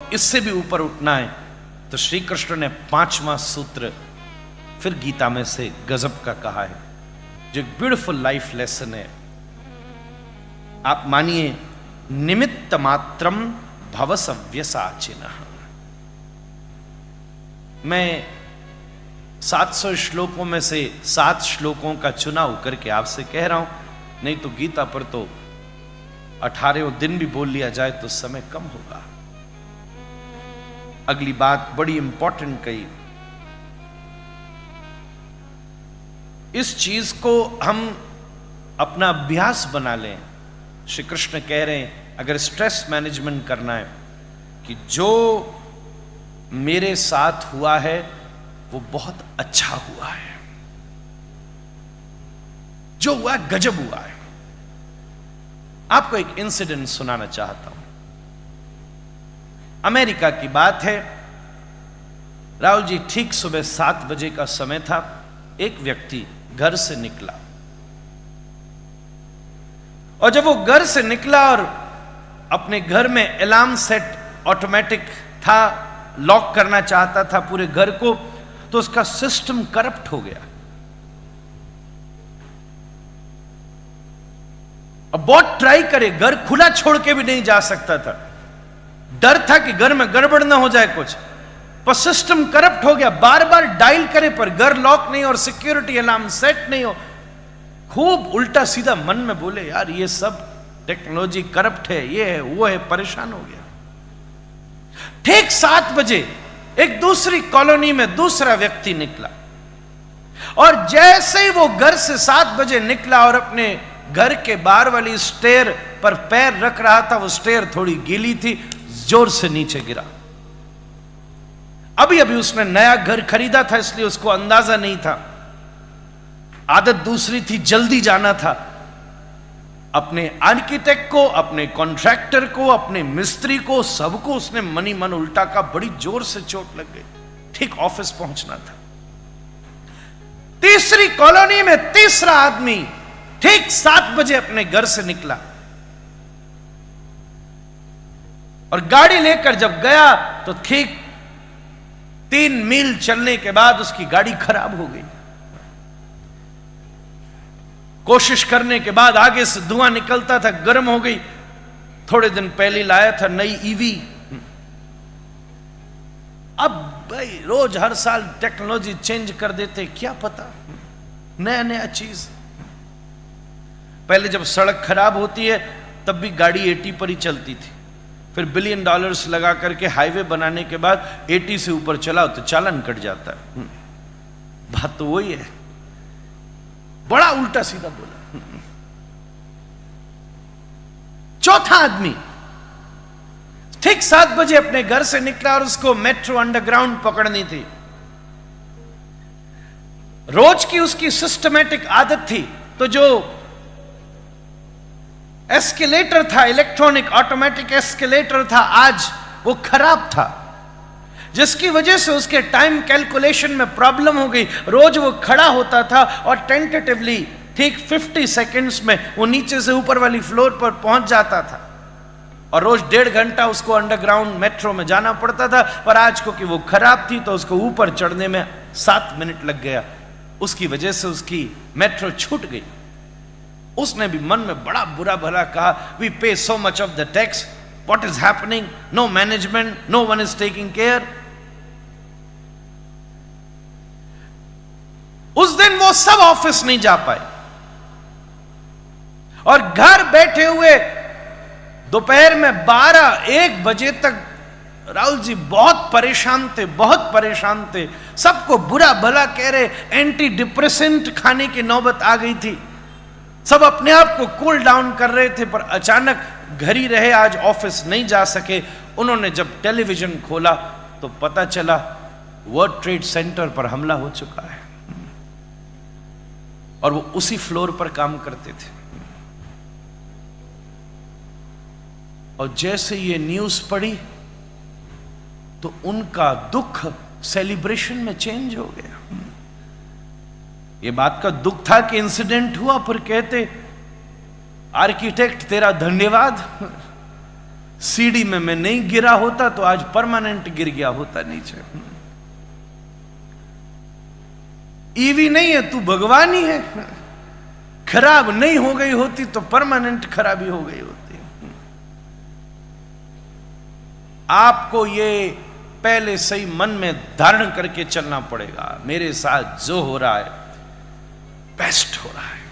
इससे भी ऊपर उठना है तो श्री कृष्ण ने 5वां सूत्र फिर गीता में से गजब का कहा है, जो एक ब्यूटीफुल लाइफ लेसन है। आप मानिए, निमित्त मात्रम भव सव्यसाचिनः। मैं 700 श्लोकों में से 7 श्लोकों का चुनाव करके आपसे कह रहा हूं, नहीं तो गीता पर तो 18 दिन भी बोल लिया जाए तो समय कम होगा। अगली बात बड़ी इंपॉर्टेंट कही, इस चीज को हम अपना अभ्यास बना लें। श्री कृष्ण कह रहे हैं अगर स्ट्रेस मैनेजमेंट करना है कि जो मेरे साथ हुआ है वो बहुत अच्छा हुआ है, जो हुआ गजब हुआ है। आपको एक इंसिडेंट सुनाना चाहता हूं। अमेरिका की बात है। राहुल जी, ठीक सुबह 7 बजे का समय था। एक व्यक्ति घर से निकला और जब वो घर से निकला और अपने घर में अलार्म सेट ऑटोमेटिक था, लॉक करना चाहता था पूरे घर को, तो उसका सिस्टम करप्ट हो गया। अब बहुत ट्राई करे, घर खुला छोड़ के भी नहीं जा सकता था। डर था कि घर में गड़बड़ ना हो जाए कुछ, पर सिस्टम करप्ट हो गया। बार बार डायल करे पर घर लॉक नहीं और सिक्योरिटी अलार्म सेट नहीं हो। खूब उल्टा सीधा मन में बोले, यार ये सब टेक्नोलॉजी करप्ट है, ये है वो है, परेशान हो गया। ठीक 7 बजे एक दूसरी कॉलोनी में दूसरा व्यक्ति निकला और जैसे ही वो घर से 7 बजे निकला और अपने घर के बाहर वाली स्टेयर पर पैर रख रहा था, वो स्टेयर थोड़ी गीली थी, जोर से नीचे गिरा। अभी अभी उसने नया घर खरीदा था, इसलिए उसको अंदाजा नहीं था। आदत दूसरी थी, जल्दी जाना था। अपने आर्किटेक्ट को, अपने कॉन्ट्रैक्टर को, अपने मिस्त्री को, सबको उसने मनी मन उल्टा का। बड़ी जोर से चोट लग गई। ठीक ऑफिस पहुंचना था। तीसरी कॉलोनी में तीसरा आदमी ठीक 7 बजे अपने घर से निकला और गाड़ी लेकर जब गया तो ठीक 3 मील चलने के बाद उसकी गाड़ी खराब हो गई। कोशिश करने के बाद आगे से धुआं निकलता था, गर्म हो गई। थोड़े दिन पहले लाया था नई ईवी। अब भाई रोज हर साल टेक्नोलॉजी चेंज कर देते, क्या पता नया नया चीज। पहले जब सड़क खराब होती है तब भी गाड़ी 80 पर ही चलती थी। फिर $1 बिलियन लगा करके हाईवे बनाने के बाद 80 से ऊपर चलाओ तो चालान कट जाता है। बात तो वही है, बड़ा उल्टा सीधा बोला। चौथा आदमी ठीक 7 बजे अपने घर से निकला और उसको मेट्रो अंडरग्राउंड पकड़नी थी। रोज की उसकी सिस्टमैटिक आदत थी, तो जो एस्केलेटर था, इलेक्ट्रॉनिक ऑटोमेटिक एस्केलेटर था, आज वो खराब था, जिसकी वजह से उसके टाइम कैलकुलेशन में प्रॉब्लम हो गई। रोज वो खड़ा होता था और टेंटेटिवली ठीक 50 सेकंड्स में वो नीचे से ऊपर वाली फ्लोर पर पहुंच जाता था और रोज 1.5 घंटा उसको अंडरग्राउंड मेट्रो में जाना पड़ता था। पर आज को कि वो खराब थी तो उसको ऊपर चढ़ने में 7 मिनट लग गया। उसकी वजह से उसकी मेट्रो छूट गई। उसने भी मन में बड़ा बुरा भला कहा, we pay so much of the tax, what is happening, no management, no one is taking care. उस दिन वो सब ऑफिस नहीं जा पाए और घर बैठे हुए दोपहर में 12-1 बजे तक राहुल जी बहुत परेशान थे, बहुत परेशान थे। सबको बुरा भला कह रहे, एंटी डिप्रेसेंट खाने की नौबत आ गई थी। सब अपने आप को कूल डाउन कर रहे थे, पर अचानक घर ही रहे, आज ऑफिस नहीं जा सके। उन्होंने जब टेलीविजन खोला तो पता चला वर्ल्ड ट्रेड सेंटर पर हमला हो चुका है और वो उसी फ्लोर पर काम करते थे। और जैसे ये न्यूज पड़ी तो उनका दुख सेलिब्रेशन में चेंज हो गया। ये बात का दुख था कि इंसिडेंट हुआ, पर कहते आर्किटेक्ट तेरा धन्यवाद, सीढ़ी में मैं नहीं गिरा होता तो आज परमानेंट गिर गया होता नीचे। ईवी नहीं है तू भगवान ही है। खराब नहीं हो गई होती तो परमानेंट खराबी हो गई होती। आपको ये पहले सही मन में धारण करके चलना पड़ेगा, मेरे साथ जो हो रहा है बेस्ट हो रहा है।